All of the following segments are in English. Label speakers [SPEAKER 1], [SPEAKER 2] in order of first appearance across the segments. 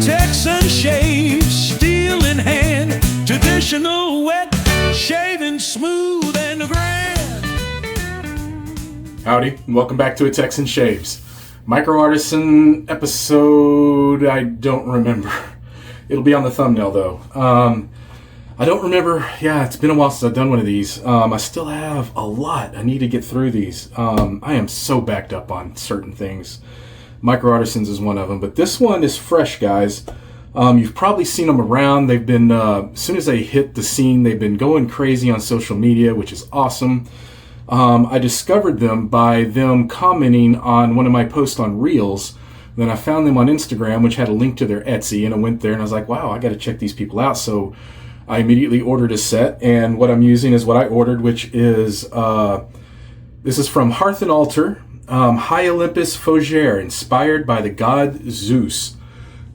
[SPEAKER 1] Texan shaves, steel in hand, traditional wet, shaving smooth and grand.
[SPEAKER 2] Howdy, and welcome back to a Texan Shaves. Micro Artisan episode, I don't remember. It'll be on the thumbnail though. I don't remember, yeah, it's been a while since I've done one of these. I still have a lot. I need to get through these. I am so backed up on certain things. Micro Artisans is one of them, but this one is fresh, guys. You've probably seen them around. They've been, as soon as they hit the scene, they've been going crazy on social media, which is awesome. I discovered them by them commenting on one of my posts on Reels. Then I found them on Instagram, which had a link to their Etsy, and I went there and I was like, wow, I got to check these people out. So I immediately ordered a set, and what I'm using is what I ordered, which is, this is from Hearth and Altar, High Olympus Fougere, inspired by the god Zeus.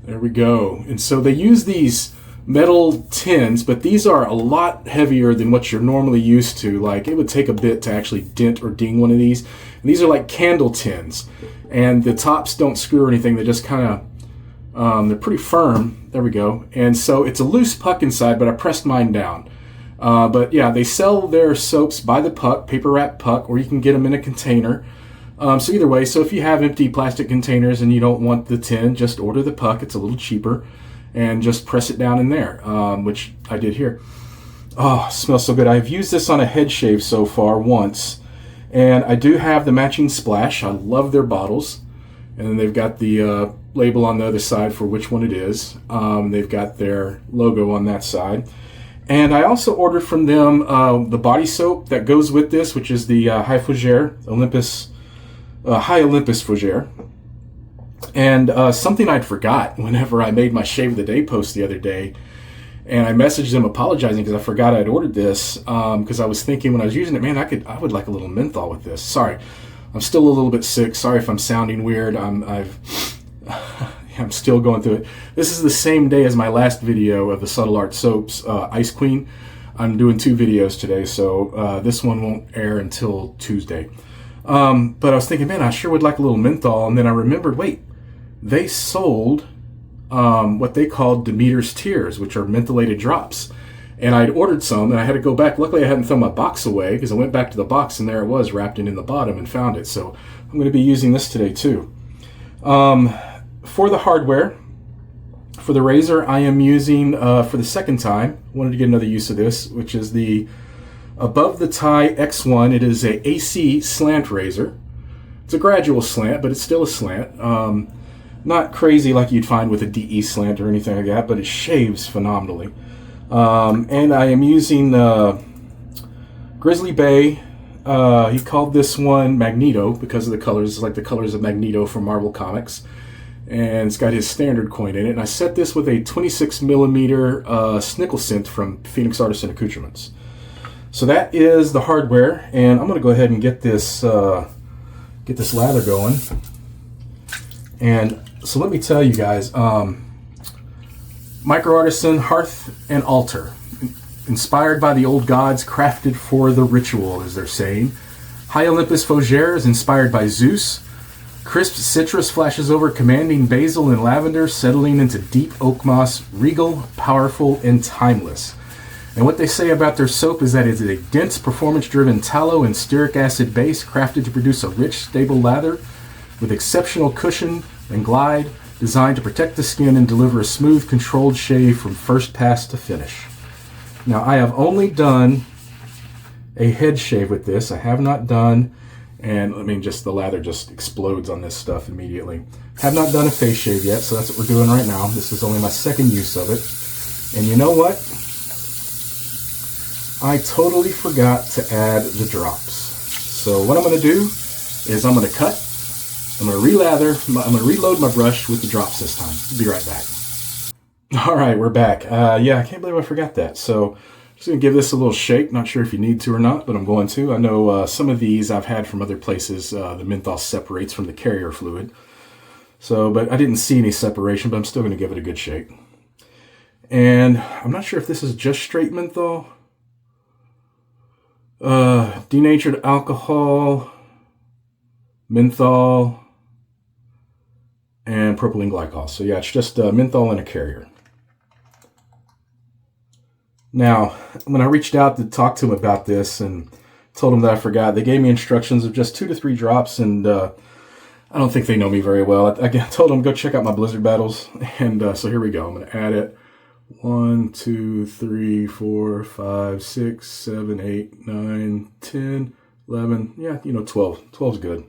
[SPEAKER 2] There we go. And so they use these metal tins, but these are a lot heavier than what you're normally used to. Like, it would take a bit to actually dent or ding one of these. And these are like candle tins, and the tops don't screw or anything. They just kind of, they're pretty firm. There we go. And so it's a loose puck inside, but I pressed mine down. But yeah, they sell their soaps by the puck, paper wrap puck, or you can get them in a container. So either way, so if you have empty plastic containers and you don't want the tin, just order the puck. It's a little cheaper. And just press it down in there, which I did here. Oh, it smells so good. I've used this on a head shave so far once. And I do have the matching splash. I love their bottles. And then they've got the label on the other side for which one it is. They've got their logo on that side. And I also ordered from them the body soap that goes with this, which is the High Olympus Fougere. And something I'd forgot whenever I made my Shave of the Day post the other day. And I messaged them apologizing because I forgot I'd ordered this. Because I was thinking when I was using it, man, I would like a little menthol with this. Sorry, I'm still a little bit sick. Sorry if I'm sounding weird. I'm still going through it. This is the same day as my last video of the Subtle Art Soaps Ice Queen. I'm doing 2 videos today, so this one won't air until Tuesday. But I was thinking, man, I sure would like a little menthol. And then I remembered, wait, they sold what they called Demeter's Tears, which are mentholated drops. And I'd ordered some, and I had to go back. Luckily, I hadn't thrown my box away, because I went back to the box, and there it was, wrapped in the bottom, and found it. So I'm going to be using this today, too. For the hardware, for the razor, I am using, for the second time, wanted to get another use of this, which is the Above the Tie X1. It is a AC slant razor. It's a gradual slant, but it's still a slant. Not crazy like you'd find with a DE slant or anything like that, but it shaves phenomenally. And I am using Grizzly Bay. He called this one Magneto because of the colors. It's like the colors of Magneto from Marvel Comics. And it's got his standard coin in it. And I set this with a 26 millimeter Snickle Scent from Phoenix Artisan Accoutrements. So that is the hardware, and I'm going to go ahead and get this lather going. And so let me tell you guys, Micro Artisan, Hearth and Altar, inspired by the old gods, crafted for the ritual, as they're saying. High Olympus Fougere is inspired by Zeus. Crisp citrus flashes over commanding basil and lavender, settling into deep oak moss, regal, powerful, and timeless. And what they say about their soap is that it is a dense, performance-driven tallow and stearic acid base crafted to produce a rich, stable lather with exceptional cushion and glide, designed to protect the skin and deliver a smooth, controlled shave from first pass to finish. Now, I have only done a head shave with this. I have not done, and I mean, just the lather just explodes on this stuff immediately. Have not done a face shave yet, so that's what we're doing right now. This is only my second use of it. And you know what? I totally forgot to add the drops. So what I'm going to do is I'm going to cut, I'm going to relather, I'm going to reload my brush with the drops this time. Be right back. All right, we're back. Yeah, I can't believe I forgot that. So just going to give this a little shake. Not sure if you need to or not, but I'm going to. I know some of these I've had from other places. The menthol separates from the carrier fluid. So, but I didn't see any separation, but I'm still going to give it a good shake. And I'm not sure if this is just straight menthol. Denatured alcohol, menthol, and propylene glycol. So yeah, it's just menthol in a carrier. Now, when I reached out to talk to them about this and told them that I forgot, they gave me instructions of just 2 to 3 drops, and I don't think they know me very well. I told them, go check out my Blizzard battles, and so here we go. I'm going to add it. 1, 2, 3, 4, 5, 6, 7, 8, 9, 10, 11. Yeah, 12. 12's good.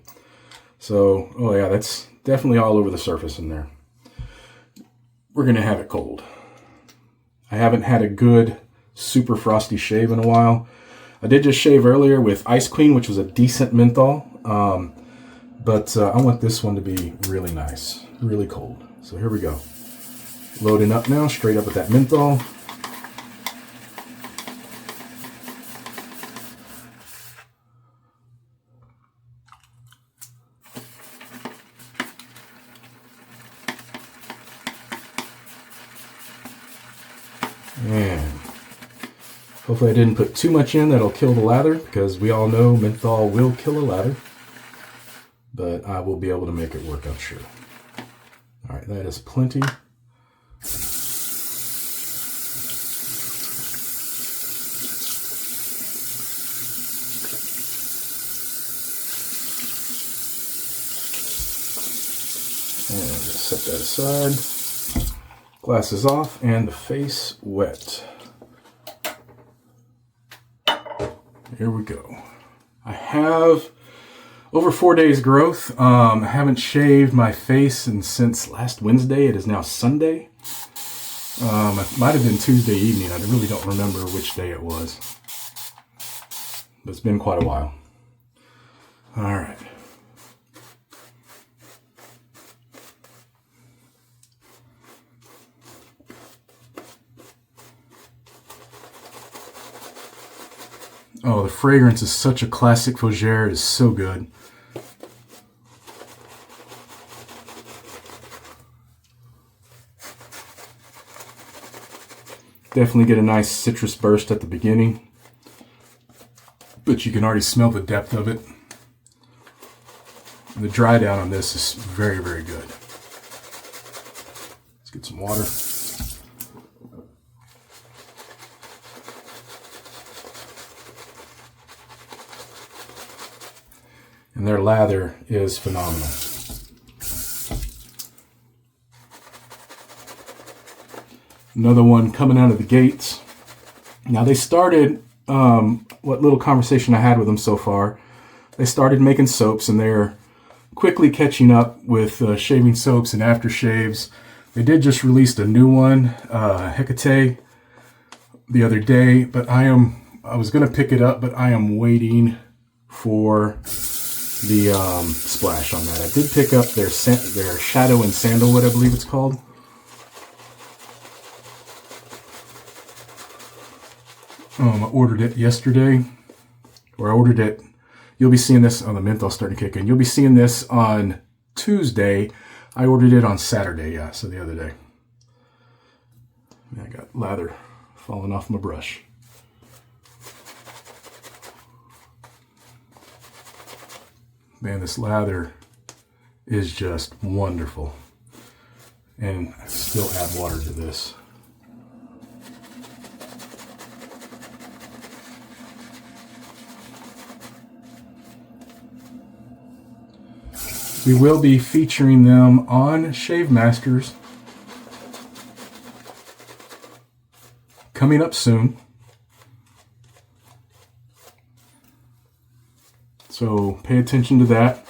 [SPEAKER 2] So, oh yeah, that's definitely all over the surface in there. We're going to have it cold. I haven't had a good super frosty shave in a while. I did just shave earlier with Ice Queen, which was a decent menthol. But I want this one to be really nice, really cold. So here we go. Loading up now, straight up with that menthol. And hopefully I didn't put too much in that'll kill the lather, because we all know menthol will kill a lather. But I will be able to make it work, I'm sure. All right, that is plenty. And just set that aside. Glasses off and the face wet. Here we go. I have over 4 days growth. I haven't shaved my face since last Wednesday. It is now Sunday. It might have been Tuesday evening. I really don't remember which day it was. But it's been quite a while. All right. Oh, the fragrance is such a classic fougere. It is so good. Definitely get a nice citrus burst at the beginning, but you can already smell the depth of it. The dry down on this is very, very good. Let's get some water. And their lather is phenomenal. Another one coming out of the gates. Now they started, what little conversation I had with them so far, they started making soaps, and they're quickly catching up with shaving soaps and aftershaves. They did just release a new one, Hecate, the other day, but I was going to pick it up, but I am waiting for the splash on that. I did pick up their Shadow and Sandalwood, I believe it's called. I ordered it yesterday, or I ordered it. You'll be seeing this on the menthol starting to kick in. You'll be seeing this on Tuesday. I ordered it on Saturday, yeah, so the other day. I got lather falling off my brush. Man, this lather is just wonderful. And I still add water to this. We will be featuring them on Shave Masters coming up soon. So pay attention to that.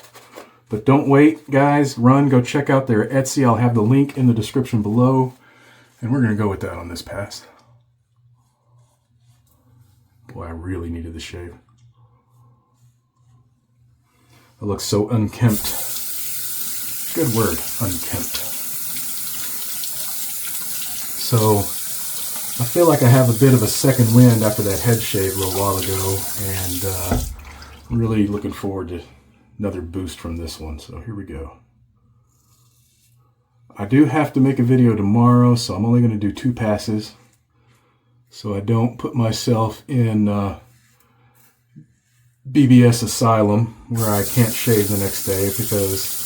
[SPEAKER 2] But don't wait, guys. Run, go check out their Etsy. I'll have the link in the description below. And we're going to go with that on this pass. Boy, I really needed the shave. It looks so unkempt. Good word, unkempt. So, I feel like I have a bit of a second wind after that head shave a little while ago, and I'm really looking forward to another boost from this one. So here we go. I do have to make a video tomorrow, so I'm only going to do 2 passes, so I don't put myself in BBS asylum where I can't shave the next day, because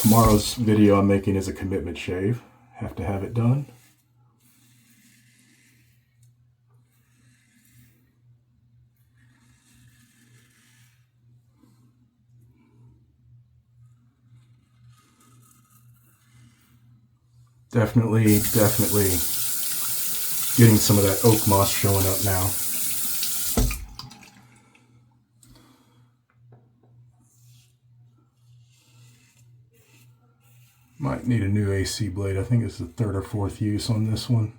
[SPEAKER 2] Tomorrow's video I'm making is a commitment shave. Have to have it done. Definitely getting some of that oak moss showing up now. Might need a new AC blade. I think it's the 3rd or 4th use on this one.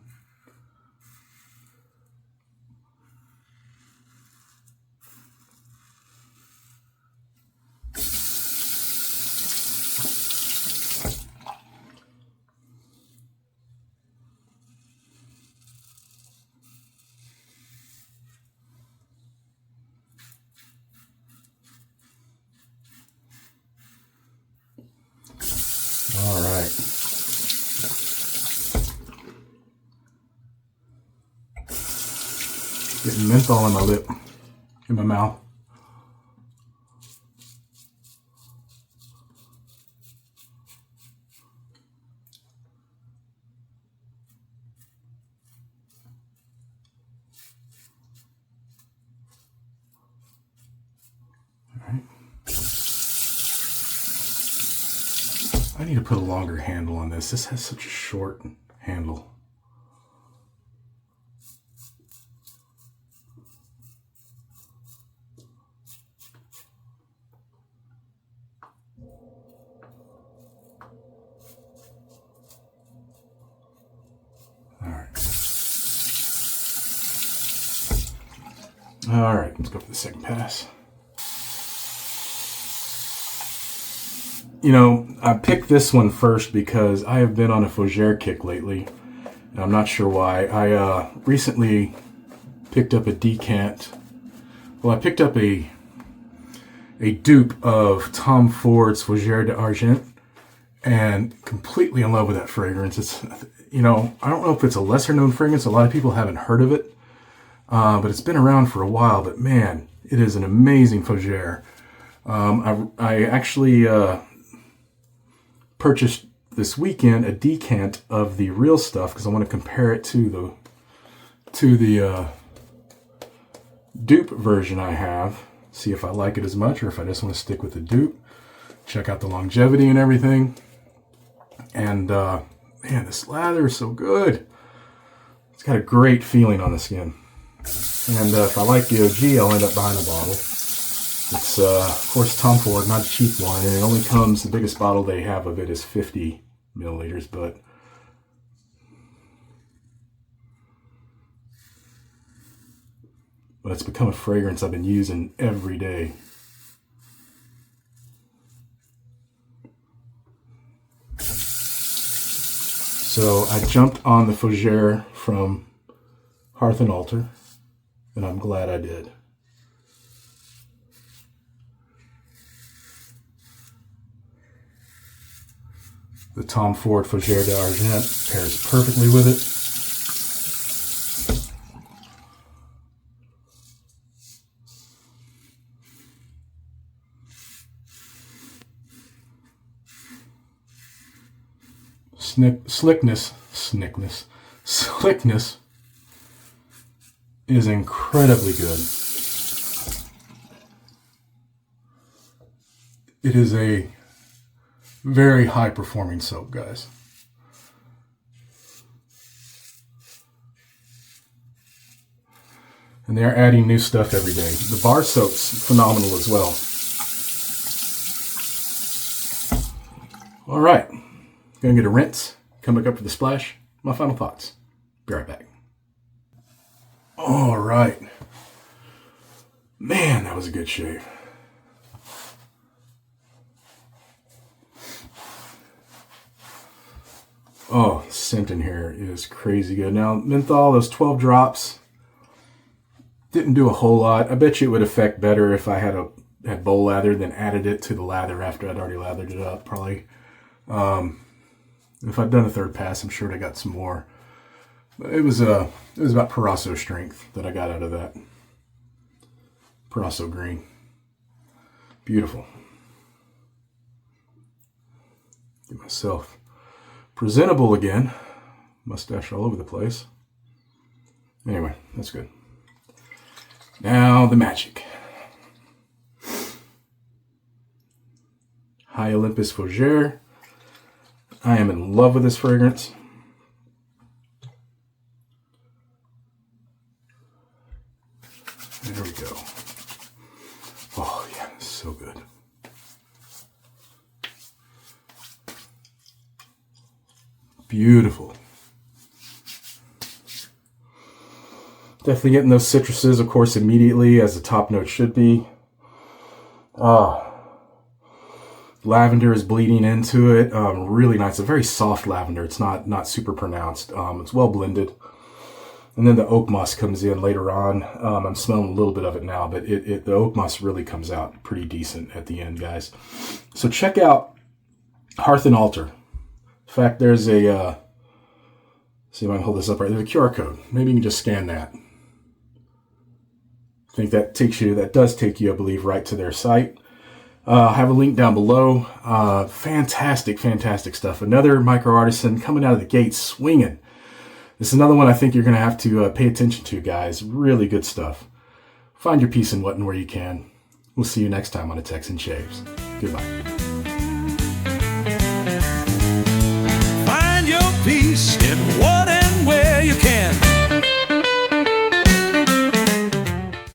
[SPEAKER 2] All right. Getting menthol in my lip, in my mouth. All right. I need to put a longer handle on this. This has such a short handle. All right, let's go for the second pass. You know, I picked this one first because I have been on a fougere kick lately, and I'm not sure why. I recently picked up a decant. Well, I picked up a dupe of Tom Ford's Fougere d'Argent, and completely in love with that fragrance. It's, you know, I don't know if it's a lesser known fragrance. A lot of people haven't heard of it, but it's been around for a while. But man, it is an amazing fougere. I actually purchased this weekend a decant of the real stuff because I want to compare it to the dupe version I have. See if I like it as much or if I just want to stick with the dupe. Check out the longevity and everything. And man, this lather is so good. It's got a great feeling on the skin. And if I like the OG, I'll end up buying a bottle. It's, of course, Tom Ford, not a cheap one. And it only comes, the biggest bottle they have of it is 50 milliliters. But it's become a fragrance I've been using every day. So I jumped on the fougere from Hearth and Altar, and I'm glad I did. The Tom Ford Fougere d'Argent pairs perfectly with it. Slickness is incredibly good. It is a very high performing soap, guys. And they're adding new stuff every day. The bar soap's phenomenal as well. All right. Gonna get a rinse, come back up for the splash. My final thoughts. Be right back. All right. Man, that was a good shave. Oh, the scent in here is crazy good. Now, menthol, those 12 drops didn't do a whole lot. I bet you it would affect better if I had bowl lather than added it to the lather after I'd already lathered it up, probably. If I'd done a third pass, I'm sure I got some more. But it was about Parasso strength that I got out of that. Parasso green. Beautiful. Get myself presentable again. Mustache all over the place. Anyway, that's good. Now the magic. High Olympus Fougere. I am in love with this fragrance. There we go. Oh yeah, it's so good. Beautiful. Definitely getting those citruses, of course, immediately, as the top note should be. Lavender is bleeding into it. Really nice. A very soft lavender. It's not super pronounced. It's well blended. And then the oak moss comes in later on. I'm smelling a little bit of it now, but the oak moss really comes out pretty decent at the end, guys. So check out Hearth and Altar. In fact, there's a, see if I can hold this up right. There's a QR code. Maybe you can just scan that. I think that does take you, I believe, right to their site. I have a link down below. Fantastic stuff. Another micro artisan coming out of the gate swinging. This is another one I think you're going to have to pay attention to, guys. Really good stuff. Find your peace in what and where you can. We'll see you next time on a Texan Shaves. Goodbye.
[SPEAKER 1] Find your peace